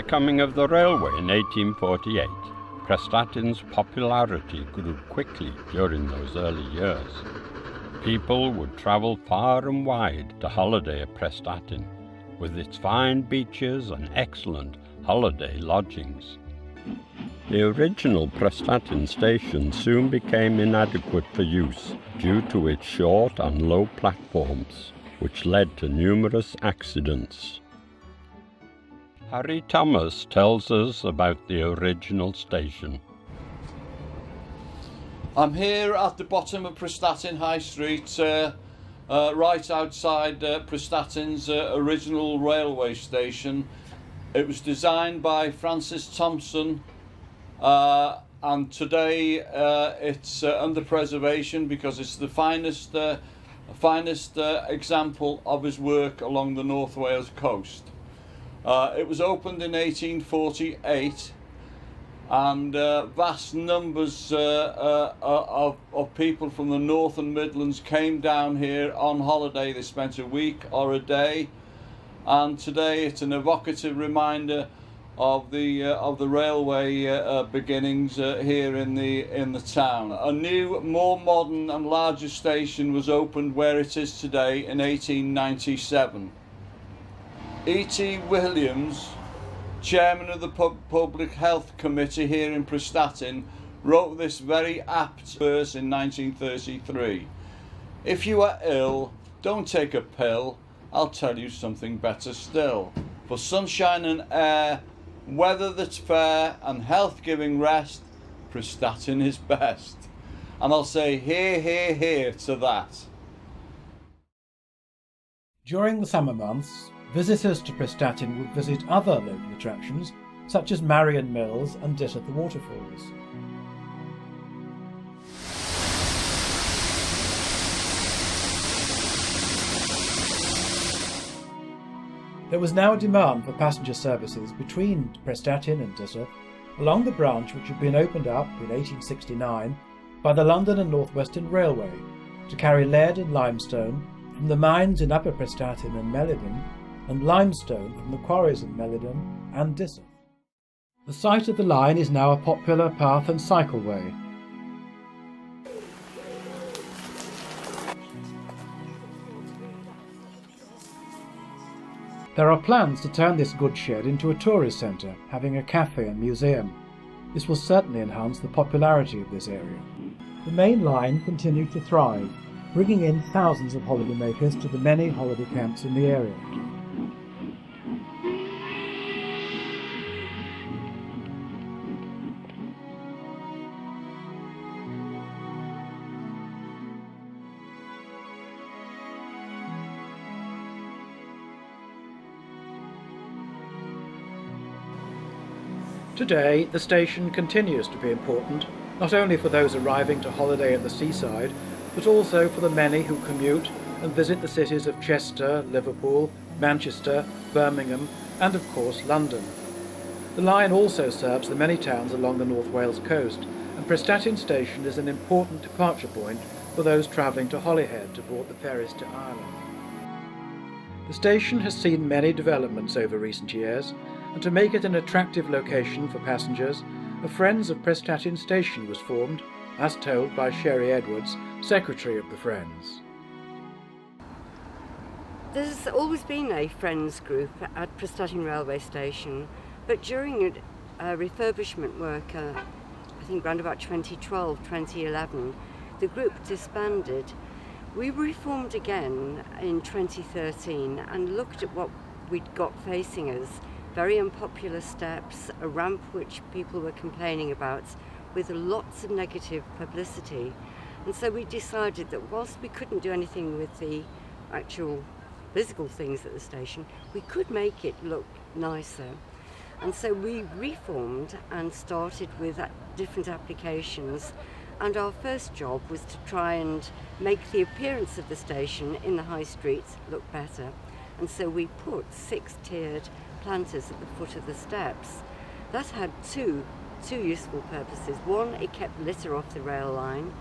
coming of the railway in 1848, Prestatyn's popularity grew quickly during those early years. People would travel far and wide to holiday at Prestatyn, with its fine beaches and excellent holiday lodgings. The original Prestatyn station soon became inadequate for use due to its short and low platforms, which led to numerous accidents. Harry Thomas tells us about the original station. I'm here at the bottom of Prestatyn High Street, right outside Prestatyn's original railway station. It was designed by Francis Thompson, and today it's under preservation because it's the finest example of his work along the North Wales coast. It was opened in 1848, and vast numbers of people from the North and Midlands came down here on holiday. They spent a week or a day, and today it's an evocative reminder of the railway beginnings here in the town. A new, more modern and larger station was opened where it is today in 1897. E.T. Williams, chairman of the Public Health Committee here in Prestatyn, wrote this very apt verse in 1933. "If you are ill, don't take a pill, I'll tell you something better still. For sunshine and air, weather that's fair, and health-giving rest, Prestatyn is best." And I'll say hear, hear, hear to that. During the summer months, visitors to Prestatyn would visit other local attractions, such as Marion Mills and Dittert the Waterfalls. There was now a demand for passenger services between Prestatyn and Dittert along the branch which had been opened up in 1869 by the London and North Western Railway to carry lead and limestone from the mines in Upper Prestatyn and Meliden, and limestone from the quarries in Meliden and Dittert. The site of the line is now a popular path and cycleway. There are plans to turn this goods shed into a tourist centre, having a cafe and museum. This will certainly enhance the popularity of this area. The main line continued to thrive, bringing in thousands of holidaymakers to the many holiday camps in the area. Today, the station continues to be important, not only for those arriving to holiday at the seaside, but also for the many who commute and visit the cities of Chester, Liverpool, Manchester, Birmingham, and of course London. The line also serves the many towns along the North Wales coast, and Prestatyn Station is an important departure point for those travelling to Holyhead to board the ferries to Ireland. The station has seen many developments over recent years, and to make it an attractive location for passengers, a Friends of Prestatyn Station was formed, as told by Sherry Edwards, Secretary of the Friends. There's always been a Friends group at Prestatyn Railway Station, but during refurbishment work, I think around about 2012, 2011, the group disbanded. We reformed again in 2013 and looked at what we'd got facing us. Very unpopular steps, a ramp which people were complaining about, with lots of negative publicity. And so we decided that whilst we couldn't do anything with the actual physical things at the station, we could make it look nicer. And so we reformed and started with different applications. And our first job was to try and make the appearance of the station in the high streets look better. And so we put 6-tiered planters at the foot of the steps. That had two useful purposes. One, it kept litter off the rail line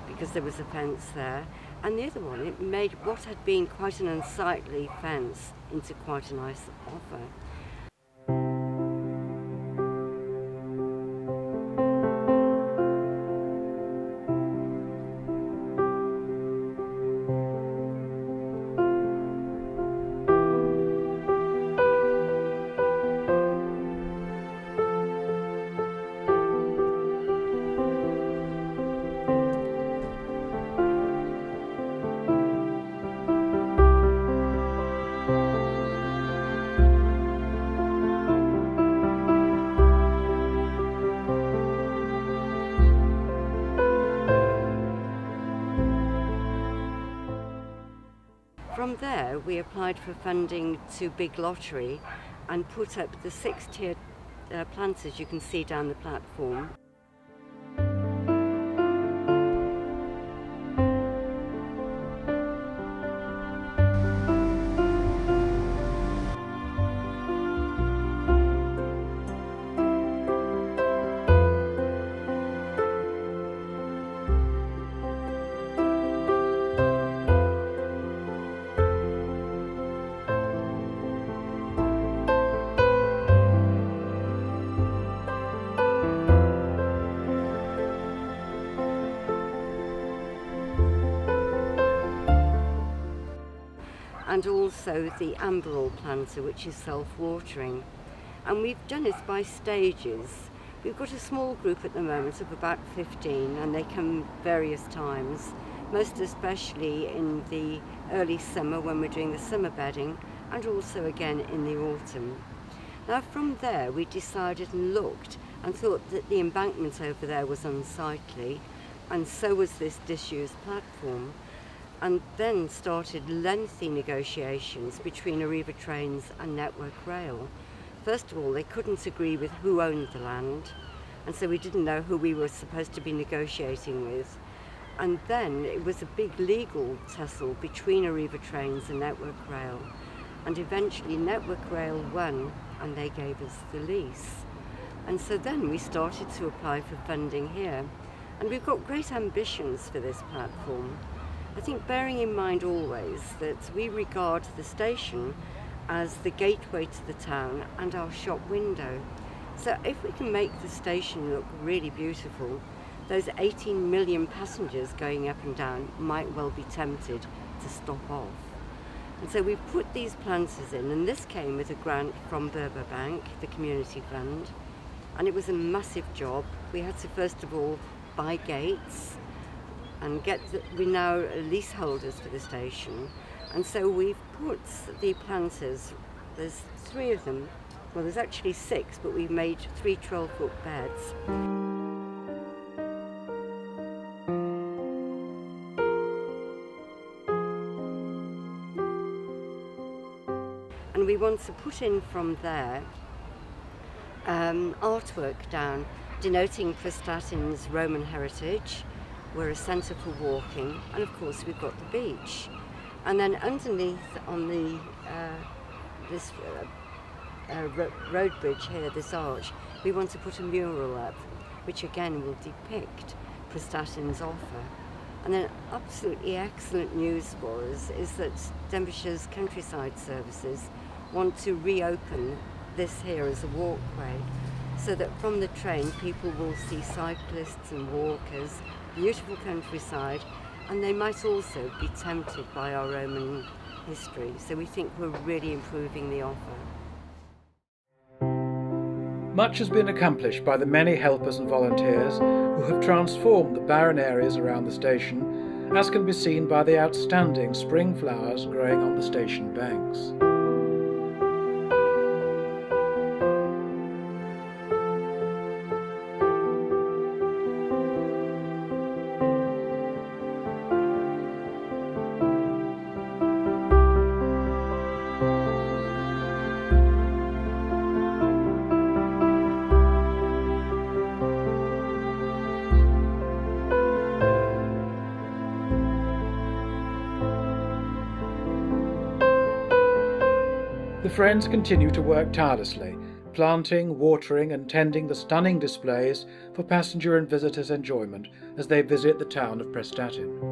because there was a fence there, and the other one, it made what had been quite an unsightly fence into quite a nice offer. From there, we applied for funding to Big Lottery and put up the 6-tiered planters you can see down the platform. And also the amberol planter, which is self-watering. And we've done this by stages. We've got a small group at the moment of about 15, and they come various times, most especially in the early summer when we're doing the summer bedding, and also again in the autumn. Now from there we decided and looked and thought that the embankment over there was unsightly, and so was this disused platform. And then started lengthy negotiations between Arriva Trains and Network Rail. First of all, they couldn't agree with who owned the land, and so we didn't know who we were supposed to be negotiating with. And then it was a big legal tussle between Arriva Trains and Network Rail, and eventually Network Rail won, and they gave us the lease. And so then we started to apply for funding here, and we've got great ambitions for this platform. I think bearing in mind always that we regard the station as the gateway to the town and our shop window. So if we can make the station look really beautiful, those 18 million passengers going up and down might well be tempted to stop off. And so we've put these planters in, and this came with a grant from Berber Bank, the community fund, and it was a massive job. We had to first of all buy gates, and we're now leaseholders for the station, and so we've put the planters, there's 3 of them, well there's actually 6, but we've made 3 12-foot beds. And we want to put in from there artwork down denoting Prestatyn's Roman heritage. We're a centre for walking, and of course we've got the beach. And then underneath on the this road bridge here, this arch, we want to put a mural up, which again will depict Prestatyn's offer. And then absolutely excellent news for us is that Denbighshire's Countryside Services want to reopen this here as a walkway, so that from the train people will see cyclists and walkers, beautiful countryside, and they might also be tempted by our Roman history. So we think we're really improving the offer. Much has been accomplished by the many helpers and volunteers who have transformed the barren areas around the station, as can be seen by the outstanding spring flowers growing on the station banks. The friends continue to work tirelessly, planting, watering and tending the stunning displays for passenger and visitors' enjoyment as they visit the town of Prestatyn.